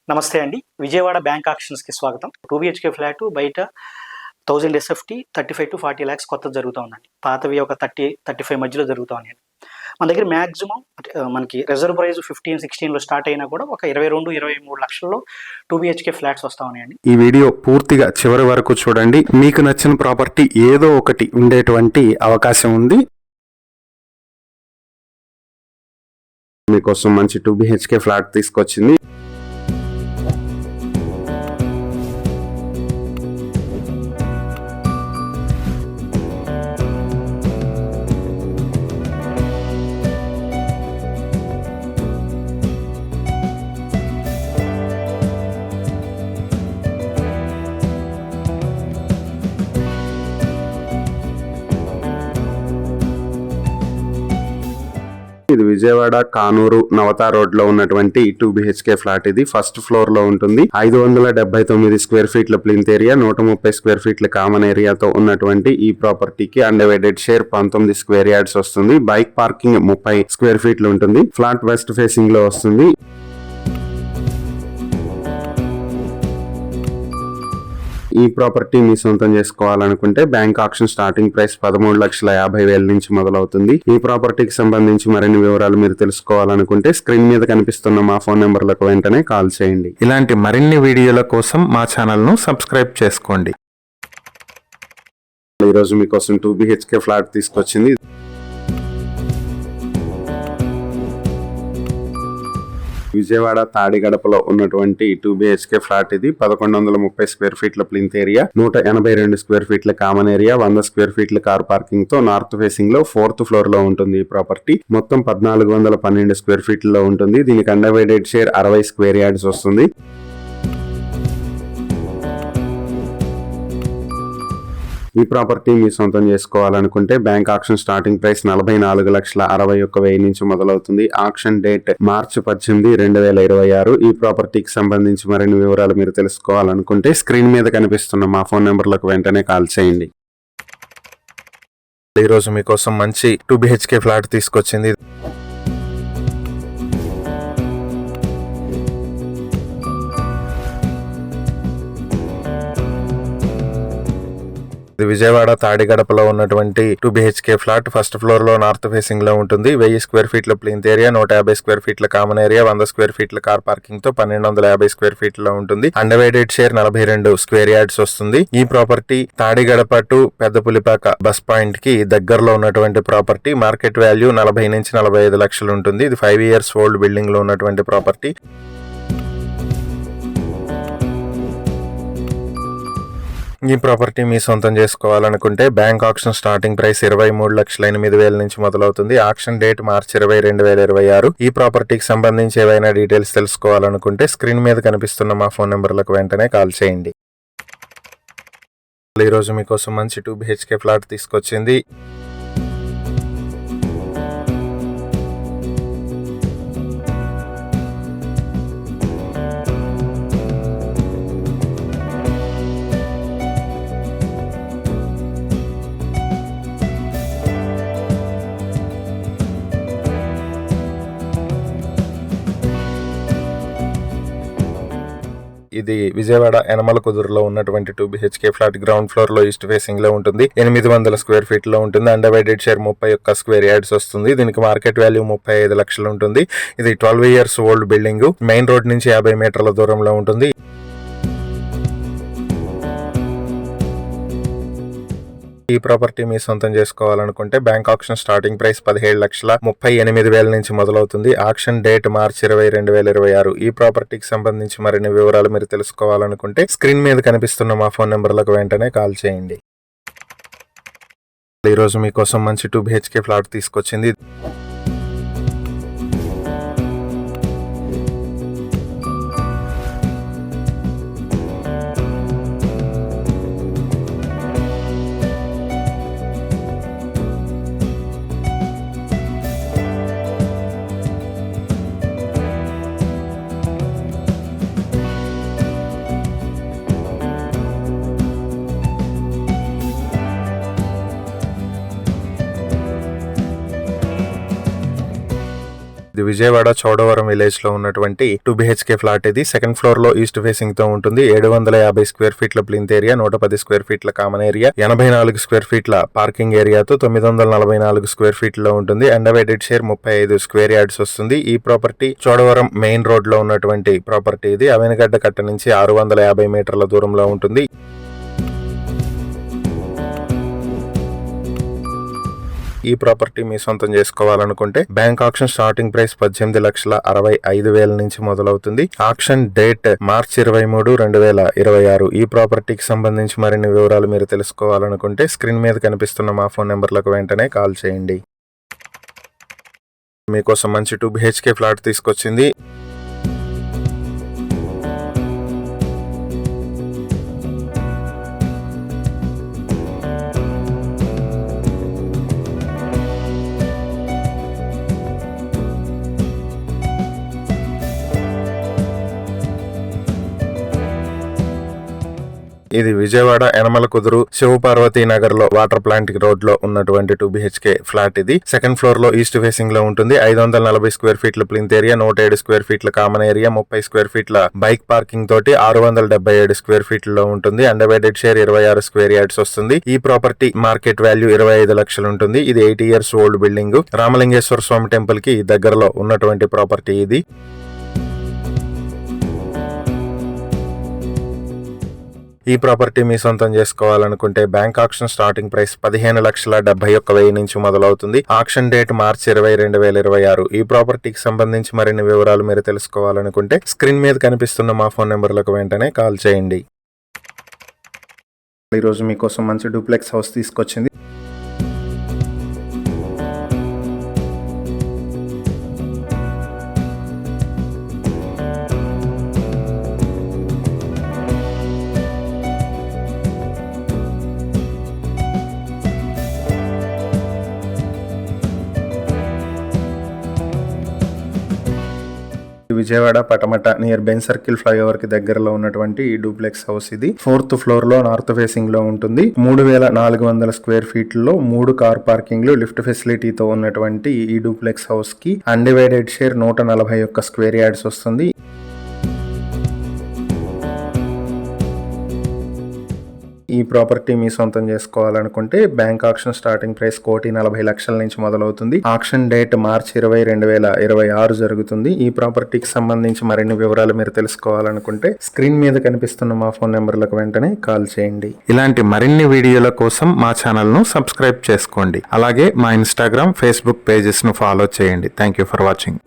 నమస్తే అండి. విజయవాడ బ్యాంక్ ఆక్షన్స్‌కి స్వాగతం. 2 బీహెచ్‌కే ఫ్లాట్ బయట 1000 ఎస్ఎఫ్‌టీ 35-40 లాక్స్ కొత్తది జరుగుతా ఉందండి. పాతవి ఒక 30, 35 మధ్యలో జరుగుతా ఉన్నాయండి. మన దగ్గర మాక్సిమం మనకి రిజర్వ్ ప్రైస్ 15, 16లో స్టార్ట్ అయినా కూడా ఒక 22, 23 లక్షల్లో 2 బీహెచ్‌కే ఫ్లాట్స్ వస్తా ఉన్నాయండి. ఈ వీడియో పూర్తిగా చివరి వరకు చూడండి. మీకు నచ్చిన ప్రాపర్టీ ఏదో ఒకటి ఉండేటువంటి అవకాశం ఉంది. మీకోసం మంచి 2 బీహెచ్‌కే ఫ్లాట్ తీసుకొచ్చింది. ఇది విజయవాడ కానూరు నవతా రోడ్ లో ఉన్నటువంటి 2 బీహెచ్కే ఫ్లాట్. ఇది ఫస్ట్ ఫ్లోర్ లో ఉంటుంది. 579 స్క్వేర్ ఫీట్ల ప్లింత్ ఏరియా, 130 స్క్వేర్ ఫీట్ల కామన్ ఏరియాతో ఉన్నటువంటి ఈ ప్రాపర్టీకి అన్డివైడెడ్ షేర్ 19 స్క్వేర్ యార్డ్స్ వస్తుంది. బైక్ పార్కింగ్ 30 స్క్వేర్ ఫీట్లు ఉంటుంది. ఫ్లాట్ వెస్ట్ ఫేసింగ్ లో వస్తుంది. ఈ ప్రాపర్టీ మీ సొంతం చేసుకోవాలనుకుంటే బ్యాంక్ ఆక్షన్ స్టార్టింగ్ ప్రైస్ 13,50,000 నుంచి మొదలవుతుంది. ఈ ప్రాపర్టీకి సంబంధించి మరిన్ని వివరాలు మీరు తెలుసుకోవాలనుకుంటే స్క్రీన్ మీద కనిపిస్తున్న మా ఫోన్ నెంబర్లకు వెంటనే కాల్ చేయండి. ఇలాంటి మరిన్ని వీడియోల కోసం మా ఛానల్ ను సబ్స్క్రైబ్ చేసుకోండి. ఈరోజు మీకోసం 2 బీహెచ్కే ఫ్లాట్ తీసుకొచ్చింది. విజయవాడ తాడిగడపలో ఉన్నటువంటి 2 బీహెచ్కే ఫ్లాట్. ఇది 1130 స్క్వేర్ ఫీట్ల ప్లింత్ ఏరియా, 182 స్క్వేర్ ఫీట్ల కామన్ ఏరియా, 100 స్క్వేర్ ఫీట్ల కార్ పార్కింగ్ తో నార్త్ ఫేసింగ్ లో 4th ఫ్లోర్ లో ఉంటుంది. ఈ ప్రాపర్టీ మొత్తం 1412 స్క్వేర్ ఫీట్లలో ఉంటుంది. దీనికి అన్డివైడెడ్ షేర్ 60 స్క్వేర్ యార్డ్స్ వస్తుంది. ఈ ప్రాపర్టీ మీ సొంతం చేసుకోవాలనుకుంటే బ్యాంక్ ఆక్షన్ స్టార్టింగ్ ప్రైస్ 44,61,000 నుంచి మొదలవుతుంది. ఆక్షన్ డేట్ మార్చి 18, 2026. ఈ ప్రాపర్టీకి సంబంధించి మరిన్ని వివరాలు మీరు తెలుసుకోవాలనుకుంటే స్క్రీన్ మీద కనిపిస్తున్న మా ఫోన్ నెంబర్లకు వెంటనే కాల్ చేయండి. ఈరోజు మీకోసం మంచి 2 బీహెచ్కే ఫ్లాట్ తీసుకొచ్చింది. ఇది విజయవాడ తాడిగడపలో ఉన్నటువంటి 2 బీహెచ్కే ఫ్లాట్. ఫస్ట్ ఫ్లోర్ లో నార్త్ ఫేసింగ్ లో ఉంటుంది. 1000 స్క్వేర్ ఫీట్ల ప్లింత్ ఏరియా, 150 స్క్వేర్ ఫీట్ల కామన్ ఏరియా, 100 స్క్వేర్ ఫీట్ల కార్ పార్కింగ్ తో 1250 స్క్వేర్ ఫీట్ లో ఉంటుంది. అన్డివైడెడ్ షేర్ 42 స్క్వేర్ యార్డ్స్ వస్తుంది. ఈ property Tadigadapa to Peddapulipaka bus point కి దగ్గరలో ఉన్నటువంటి ప్రాపర్టీ. మార్కెట్ వాల్యూ 40 నుంచి 45 లక్షలు ఉంటుంది. ఇది 5 years ఓల్డ్ బిల్డింగ్ లో ఉన్నటువంటి ప్రాపర్టీ. ఈ ప్రాపర్టీ మీ సొంతం చేసుకోవాలనుకుంటే బ్యాంక్ ఆక్షన్ స్టార్టింగ్ ప్రైస్ 23,08,000 నుంచి మొదలవుతుంది. ఆక్షన్ డేట్ మార్చి 20, 2026. ఈ ప్రాపర్టీకి సంబంధించి ఏవైనా డీటెయిల్స్ తెలుసుకోవాలనుకుంటే స్క్రీన్ మీద కనిపిస్తున్న మా ఫోన్ నెంబర్లకు వెంటనే కాల్ చేయండి. ఈరోజు మీకోసం మంచి 2 బీహెచ్కే ఫ్లాట్ తీసుకొచ్చింది. ఇది విజయవాడ యనమల కుదురులో ఉన్నటువంటి 2 బీహెచ్కే ఫ్లాట్. గ్రౌండ్ ఫ్లోర్ లో ఈస్ట్ ఫేసింగ్ లో ఉంటుంది. 800 స్క్వేర్ ఫీట్ లో ఉంటుంది. అన్డివైడెడ్ షేర్ 31 స్క్వేర్ యార్డ్స్ వస్తుంది. దీనికి మార్కెట్ వాల్యూ 35 లక్షలు ఉంటుంది. ఇది 12 years old building. Main road నుంచి 50 మీటర్ల దూరంలో ఉంటుంది. ఈ ప్రాపర్టీ మీ సొంతం చేసుకోవాలనుకుంటే బ్యాంక్ ఆక్షన్ స్టార్టింగ్ ప్రైస్ 17,38,000 నుంచి మొదలవుతుంది. ఆక్షన్ డేట్ మార్చి 20, 2026. ఈ ప్రాపర్టీకి సంబంధించి మరిన్ని వివరాలు మీరు తెలుసుకోవాలనుకుంటే స్క్రీన్ మీద కనిపిస్తున్న మా ఫోన్ నెంబర్లకు వెంటనే కాల్ చేయండి. ఈరోజు మీకోసం మంచి 2 బీహెచ్కే ఫ్లాట్ తీసుకొచ్చింది. విజయవాడ చౌడవరం విలేజ్ లో ఉన్నటువంటి 2 BHK ఫ్లాట్ ఇది. సెకండ్ ఫ్లోర్ లో ఈస్ట్ ఫేసింగ్ తో ఉంటుంది. 750 స్క్వేర్ ఫీట్ల ప్లింత్ ఏరియా, 110 స్క్వేర్ ఫీట్ల కామన్ ఏరియా, 84 స్క్వేర్ ఫీట్ల పార్కింగ్ ఏరియాతో 944 స్క్వేర్ ఫీట్ లో ఉంటుంది. అన్డివైడెడ్ షేర్ 35 స్క్వేర్ యార్డ్స్ వస్తుంది. ఈ ప్రాపర్టీ చోడవరం మెయిన్ రోడ్ లో ఉన్నటువంటి ప్రాపర్టీ ఇది. అవినగడ్డ కట్ట నుంచి 650 మీటర్ల దూరంలో ఉంటుంది. ఈ ప్రాపర్టీ మీ సొంతం చేసుకోవాలనుకుంటే బ్యాంక్ ఆక్షన్ స్టార్టింగ్ ప్రైస్ 18,65,000 నుంచి మొదలవుతుంది. ఆక్షన్ డేట్ మార్చి 23, 2026. ఈ ప్రాపర్టీకి సంబంధించి మరిన్ని వివరాలు మీరు తెలుసుకోవాలనుకుంటే స్క్రీన్ మీద కనిపిస్తున్న మా ఫోన్ నెంబర్లకు వెంటనే కాల్ చేయండి. మీకోసం మంచి 2 BHK ఫ్లాట్ తీసుకొచ్చింది. ఇది విజయవాడ యనమల కుదురు శివపార్వతి నగర్ లో వాటర్ ప్లాంట్ రోడ్ లో ఉన్నటువంటి 2 BHK ఫ్లాట్ ఇది. సెకండ్ ఫ్లోర్ లో ఈస్ట్ ఫేసింగ్ లో ఉంటుంది. 540 స్క్వేర్ ఫీట్ల ప్లింత్ ఏరియా, 107 స్క్వేర్ ఫీట్ల కామన్ ఏరియా, 30 స్క్వేర్ ఫీట్ల బైక్ పార్కింగ్ తోటి 677 స్క్వేర్ ఫీట్లలో ఉంటుంది. అన్డివైడెడ్ షేర్ 26 స్క్వేర్ యార్డ్స్ వస్తుంది. ఈ ప్రాపర్టీ మార్కెట్ వాల్యూ 25 లక్షలు ఉంటుంది. ఇది 80 years ఓల్డ్ బిల్డింగ్. రామలింగేశ్వర స్వామి టెంపుల్ కి దగ్గరలో ఉన్నటువంటి ప్రాపర్టీ ఇది. ఈ ప్రాపర్టీ మీ సొంతం చేసుకోవాలనుకుంటే బ్యాంక్ ఆక్షన్ స్టార్టింగ్ ప్రైస్ 15,71,000 నుంచి మొదలవుతుంది. ఆక్షన్ డేట్ మార్చి 20, 2026. ఈ ప్రాపర్టీకి సంబంధించి మరిన్ని వివరాలు మీరు తెలుసుకోవాలనుకుంటే స్క్రీన్ మీద కనిపిస్తున్న మా ఫోన్ నెంబర్లకు వెంటనే కాల్ చేయండి. ఈరోజు మీకోసం మంచి డూప్లెక్స్ హౌస్ తీసుకొచ్చింది. Vijayawada Patamata near Ben circle flyover కి దగ్గరలో ఉన్నటువంటి ఈ డూప్లెక్స్ హౌస్ ఇది. 4th ఫ్లోర్ లో నార్త్ ఫేసింగ్ లో ఉంటుంది. 3,400 స్క్వేర్ ఫీట్ లో 3 కార్ పార్కింగ్లు, లిఫ్ట్ ఫెసిలిటీతో ఉన్నటువంటి ఈ డూప్లెక్స్ హౌస్ కి అన్డివైడెడ్ షేర్ 141 స్క్వేర్ యార్డ్స్ వస్తుంది. ఈ ప్రాపర్టీ మీ సొంతం చేసుకోవాలనుకుంటే బ్యాంక్ ఆక్షన్ స్టార్టింగ్ ప్రైస్ 1,40,00,000 నుంచి మొదలవుతుంది. ఆక్షన్ డేట్ మార్చి 20, 2026 జరుగుతుంది. ఈ ప్రాపర్టీకి సంబంధించి మరిన్ని వివరాలు మీరు తెలుసుకోవాలనుకుంటే స్క్రీన్ మీద కనిపిస్తున్న మా ఫోన్ నెంబర్లకు వెంటనే కాల్ చేయండి. ఇలాంటి మరిన్ని వీడియోల కోసం మా ఛానల్ ను సబ్స్క్రైబ్ చేసుకోండి. అలాగే మా ఇన్స్టాగ్రామ్, ఫేస్బుక్ పేజెస్ ను ఫాలో చేయండి. Thank you for watching.